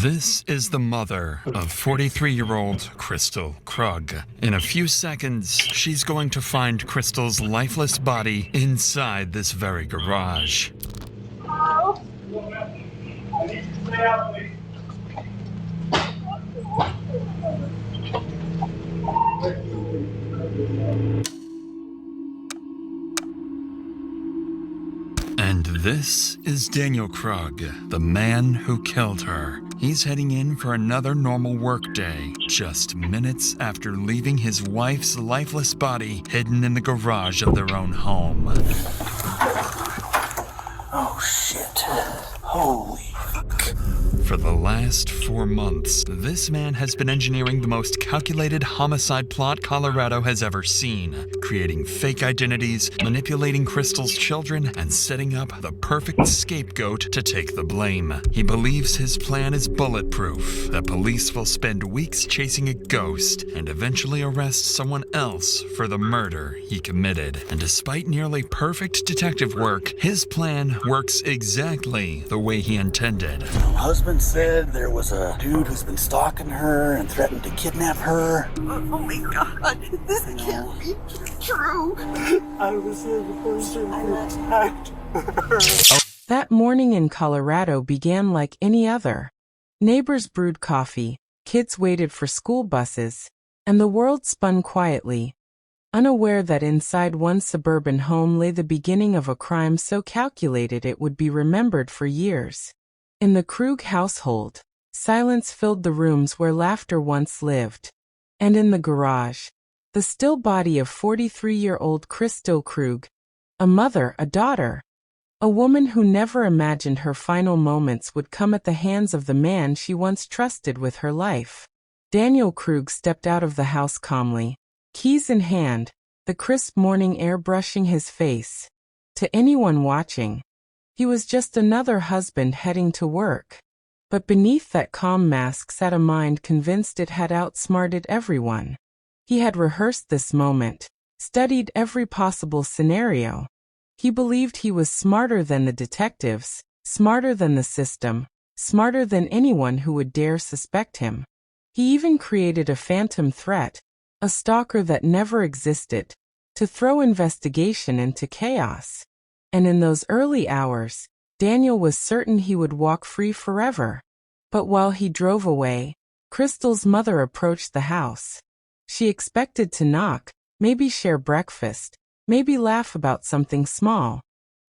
This is the mother of 43-year-old Crystal Krug. In a few seconds, she's going to find Crystal's lifeless body inside this very garage. And this is Daniel Krug, the man who killed her. He's heading in for another normal workday, just minutes after leaving his wife's lifeless body hidden in the garage of their own home. Oh shit. Holy fuck. For the last 4 months, this man has been engineering the most calculated homicide plot Colorado has ever seen, creating fake identities, manipulating Crystal's children, and setting up the perfect scapegoat to take the blame. He believes his plan is bulletproof, that police will spend weeks chasing a ghost and eventually arrest someone else for the murder he committed. And despite nearly perfect detective work, his plan works exactly the way he intended. My husband said there was a dude who's been stalking her and threatened to kidnap her. Oh my God, this can't be true. I was the person who attacked her. That morning in Colorado began like any other. Neighbors brewed coffee, kids waited for school buses, and the world spun quietly, unaware that inside one suburban home lay the beginning of a crime so calculated it would be remembered for years. In the Krug household, silence filled the rooms where laughter once lived. And in the garage, the still body of 43-year-old Crystal Krug, a mother, a daughter, a woman who never imagined her final moments would come at the hands of the man she once trusted with her life. Daniel Krug stepped out of the house calmly, keys in hand, the crisp morning air brushing his face. To anyone watching, he was just another husband heading to work. But beneath that calm mask sat a mind convinced it had outsmarted everyone. He had rehearsed this moment, studied every possible scenario. He believed he was smarter than the detectives, smarter than the system, smarter than anyone who would dare suspect him. He even created a phantom threat, a stalker that never existed, to throw investigation into chaos. And in those early hours, Daniel was certain he would walk free forever. But while he drove away, Crystal's mother approached the house. She expected to knock, maybe share breakfast, maybe laugh about something small.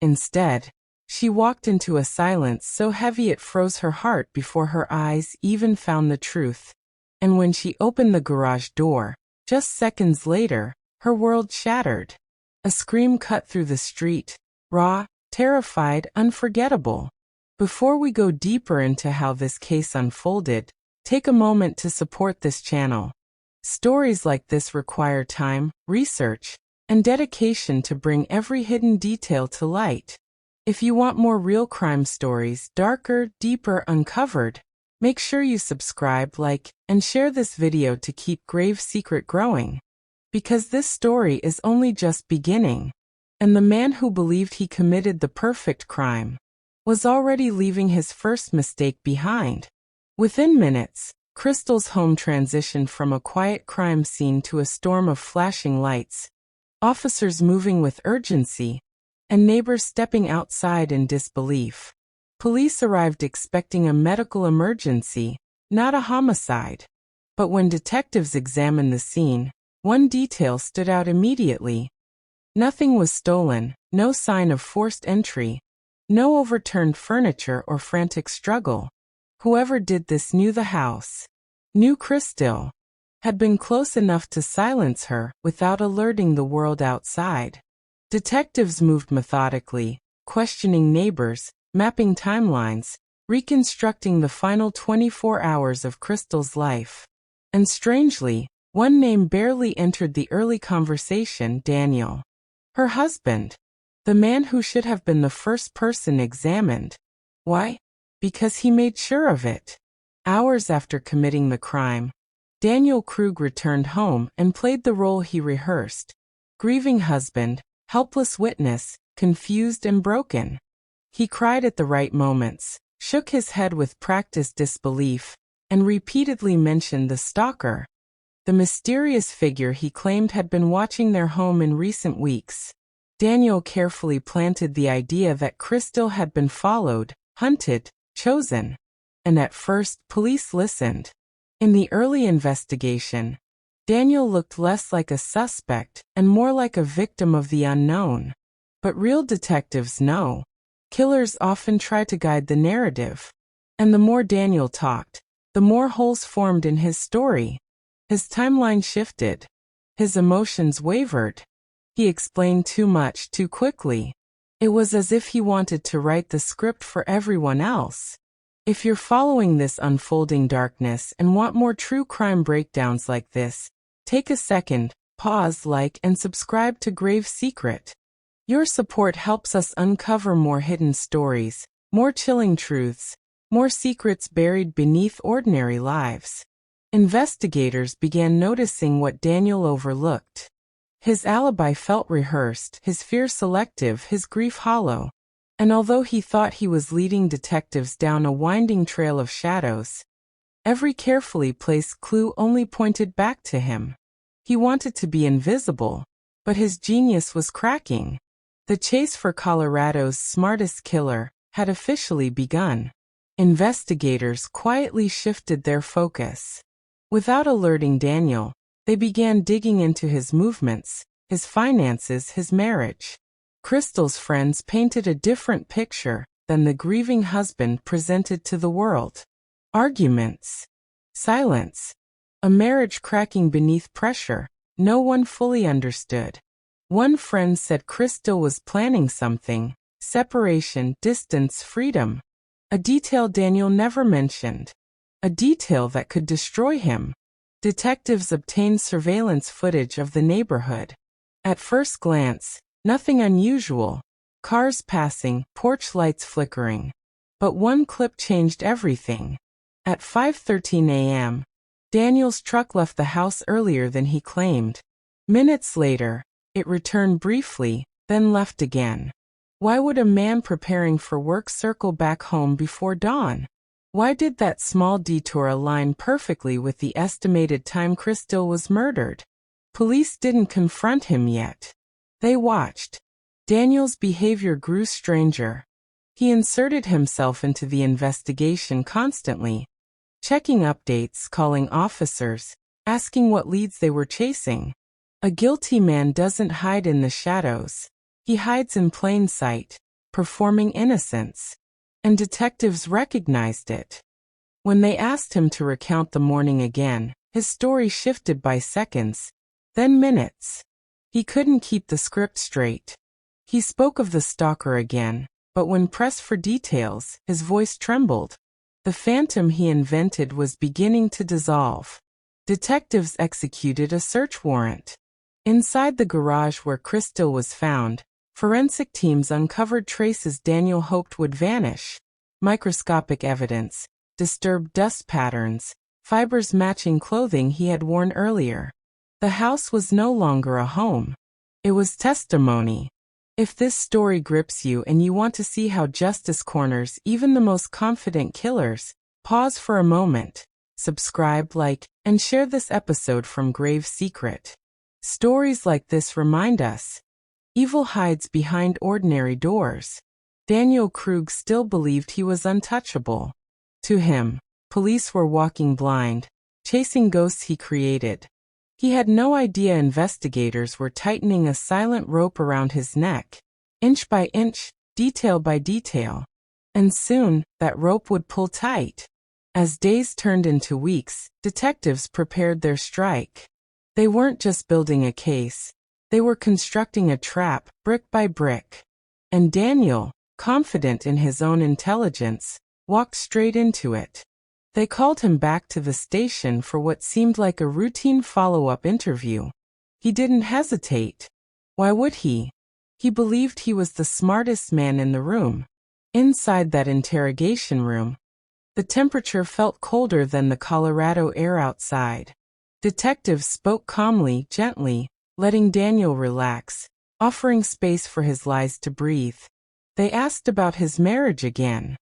Instead, she walked into a silence so heavy it froze her heart before her eyes even found the truth. And when she opened the garage door, just seconds later, her world shattered. A scream cut through the street. Raw, terrified, unforgettable. Before we go deeper into how this case unfolded, take a moment to support this channel. Stories like this require time, research, and dedication to bring every hidden detail to light. If you want more real crime stories, darker, deeper, uncovered, make sure you subscribe, like, and share this video to keep Grave Secret growing. Because this story is only just beginning. And the man who believed he committed the perfect crime was already leaving his first mistake behind. Within minutes, Crystal's home transitioned from a quiet crime scene to a storm of flashing lights, officers moving with urgency, and neighbors stepping outside in disbelief. Police arrived expecting a medical emergency, not a homicide. But when detectives examined the scene, one detail stood out immediately. Nothing was stolen, no sign of forced entry, no overturned furniture or frantic struggle. Whoever did this knew the house, knew Crystal, had been close enough to silence her without alerting the world outside. Detectives moved methodically, questioning neighbors, mapping timelines, reconstructing the final 24 hours of Crystal's life. And strangely, one name barely entered the early conversation: Daniel. Her husband. The man who should have been the first person examined. Why? Because he made sure of it. Hours after committing the crime, Daniel Krug returned home and played the role he rehearsed. Grieving husband, helpless witness, confused and broken. He cried at the right moments, shook his head with practiced disbelief, and repeatedly mentioned the stalker, the mysterious figure he claimed had been watching their home in recent weeks. Daniel carefully planted the idea that Crystal had been followed, hunted, chosen. And at first, police listened. In the early investigation, Daniel looked less like a suspect and more like a victim of the unknown. But real detectives know. Killers often try to guide the narrative. And the more Daniel talked, the more holes formed in his story. His timeline shifted. His emotions wavered. He explained too much too quickly. It was as if he wanted to write the script for everyone else. If you're following this unfolding darkness and want more true crime breakdowns like this, take a second, pause, like, and subscribe to Grave Secret. Your support helps us uncover more hidden stories, more chilling truths, more secrets buried beneath ordinary lives. Investigators began noticing what Daniel overlooked. His alibi felt rehearsed, his fear selective, his grief hollow. And although he thought he was leading detectives down a winding trail of shadows, every carefully placed clue only pointed back to him. He wanted to be invisible, but his genius was cracking. The chase for Colorado's smartest killer had officially begun. Investigators quietly shifted their focus. Without alerting Daniel, they began digging into his movements, his finances, his marriage. Crystal's friends painted a different picture than the grieving husband presented to the world. Arguments. Silence. A marriage cracking beneath pressure. No one fully understood. One friend said Crystal was planning something. Separation, distance, freedom. A detail Daniel never mentioned. A detail that could destroy him. Detectives obtained surveillance footage of the neighborhood. At first glance, nothing unusual. Cars passing, porch lights flickering. But one clip changed everything. At 5:13 a.m., Daniel's truck left the house earlier than he claimed. Minutes later, it returned briefly, then left again. Why would a man preparing for work circle back home before dawn? Why did that small detour align perfectly with the estimated time Crystal was murdered? Police didn't confront him yet. They watched. Daniel's behavior grew stranger. He inserted himself into the investigation constantly, checking updates, calling officers, asking what leads they were chasing. A guilty man doesn't hide in the shadows. He hides in plain sight, performing innocence. And detectives recognized it. When they asked him to recount the morning again, his story shifted by seconds, then minutes. He couldn't keep the script straight. He spoke of the stalker again, but when pressed for details, his voice trembled. The phantom he invented was beginning to dissolve. Detectives executed a search warrant. Inside the garage where Crystal was found, forensic teams uncovered traces Daniel hoped would vanish. Microscopic evidence, disturbed dust patterns, fibers matching clothing he had worn earlier. The house was no longer a home. It was testimony. If this story grips you and you want to see how justice corners even the most confident killers, pause for a moment, subscribe, like, and share this episode from Grave Secret. Stories like this remind us, evil hides behind ordinary doors. Daniel Krug still believed he was untouchable. To him, police were walking blind, chasing ghosts he created. He had no idea investigators were tightening a silent rope around his neck, inch by inch, detail by detail. And soon, that rope would pull tight. As days turned into weeks, detectives prepared their strike. They weren't just building a case. They were constructing a trap, brick by brick. And Daniel, confident in his own intelligence, walked straight into it. They called him back to the station for what seemed like a routine follow-up interview. He didn't hesitate. Why would he? He believed he was the smartest man in the room. Inside that interrogation room, the temperature felt colder than the Colorado air outside. Detectives spoke calmly, gently, letting Daniel relax, offering space for his lies to breathe. They asked about his marriage again.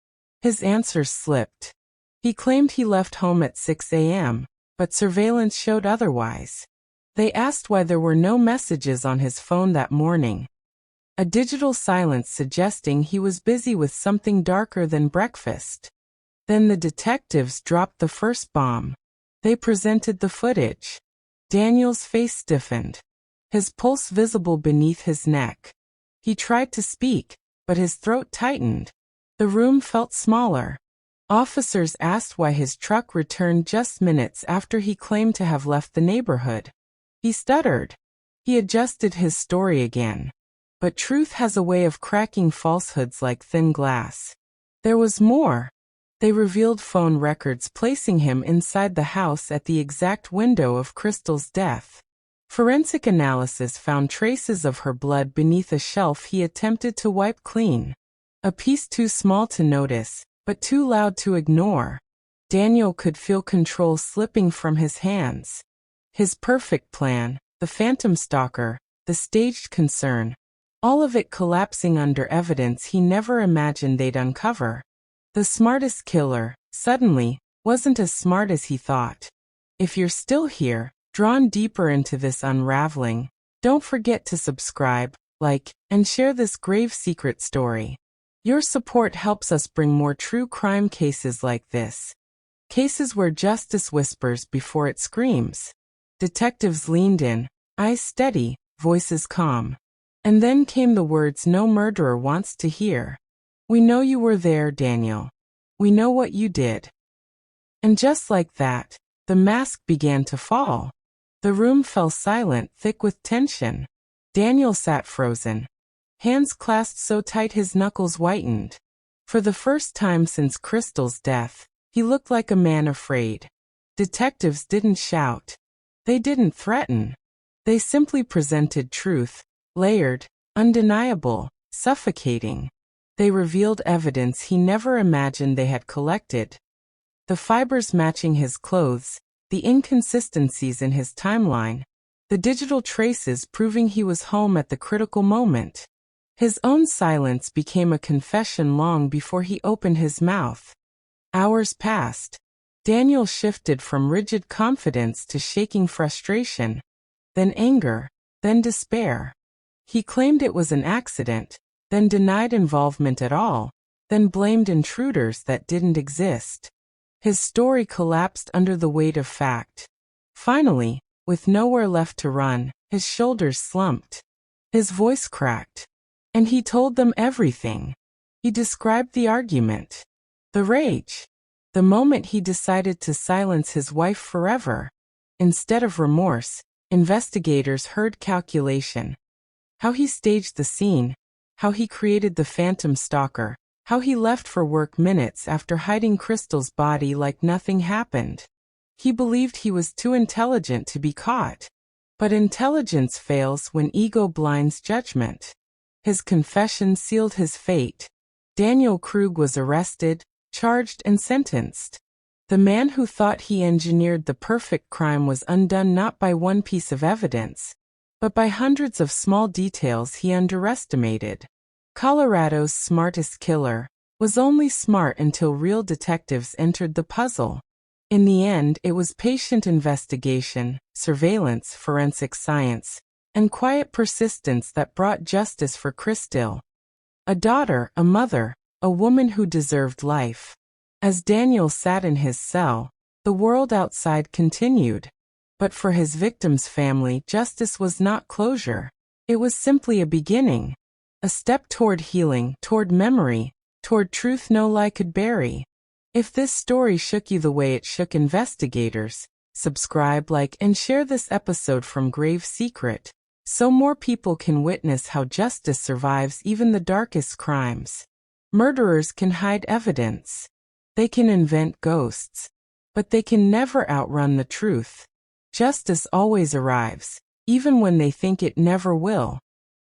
His answers slipped. He claimed he left home at 6 a.m., but surveillance showed otherwise. They asked why there were no messages on his phone that morning. A digital silence suggesting he was busy with something darker than breakfast. Then the detectives dropped the first bomb. They presented the footage. Daniel's face stiffened, his pulse visible beneath his neck. He tried to speak, but his throat tightened. The room felt smaller. Officers asked why his truck returned just minutes after he claimed to have left the neighborhood. He stuttered. He adjusted his story again. But truth has a way of cracking falsehoods like thin glass. There was more. They revealed phone records placing him inside the house at the exact window of Crystal's death. Forensic analysis found traces of her blood beneath a shelf he attempted to wipe clean. A piece too small to notice, but too loud to ignore. Daniel could feel control slipping from his hands. His perfect plan, the phantom stalker, the staged concern, all of it collapsing under evidence he never imagined they'd uncover. The smartest killer, suddenly, wasn't as smart as he thought. If you're still here, drawn deeper into this unraveling, don't forget to subscribe, like, and share this grave secret story. Your support helps us bring more true crime cases like this. Cases where justice whispers before it screams. Detectives leaned in, eyes steady, voices calm. And then came the words no murderer wants to hear. We know you were there, Daniel. We know what you did. And just like that, the mask began to fall. The room fell silent, thick with tension. Daniel sat frozen, hands clasped so tight his knuckles whitened. For the first time since Crystal's death, he looked like a man afraid. Detectives didn't shout. They didn't threaten. They simply presented truth, layered, undeniable, suffocating. They revealed evidence he never imagined they had collected. The fibers matching his clothes, the inconsistencies in his timeline, the digital traces proving he was home at the critical moment. His own silence became a confession long before he opened his mouth. Hours passed. Daniel shifted from rigid confidence to shaking frustration, then anger, then despair. He claimed it was an accident, then denied involvement at all, then blamed intruders that didn't exist. His story collapsed under the weight of fact. Finally, with nowhere left to run, his shoulders slumped. His voice cracked. And he told them everything. He described the argument, the rage, the moment he decided to silence his wife forever. Instead of remorse, investigators heard calculation. How he staged the scene, how he created the phantom stalker, how he left for work minutes after hiding Crystal's body like nothing happened. He believed he was too intelligent to be caught. But intelligence fails when ego blinds judgment. His confession sealed his fate. Daniel Krug was arrested, charged, and sentenced. The man who thought he engineered the perfect crime was undone not by one piece of evidence, but by hundreds of small details he underestimated. Colorado's smartest killer was only smart until real detectives entered the puzzle. In the end, it was patient investigation, surveillance, forensic science, and quiet persistence that brought justice for Crystal. A daughter, a mother, a woman who deserved life. As Daniel sat in his cell, the world outside continued. But for his victim's family, justice was not closure. It was simply a beginning. A step toward healing, toward memory, toward truth no lie could bury. If this story shook you the way it shook investigators, subscribe, like, and share this episode from Grave Secret, so more people can witness how justice survives even the darkest crimes. Murderers can hide evidence. They can invent ghosts. But they can never outrun the truth. Justice always arrives, even when they think it never will.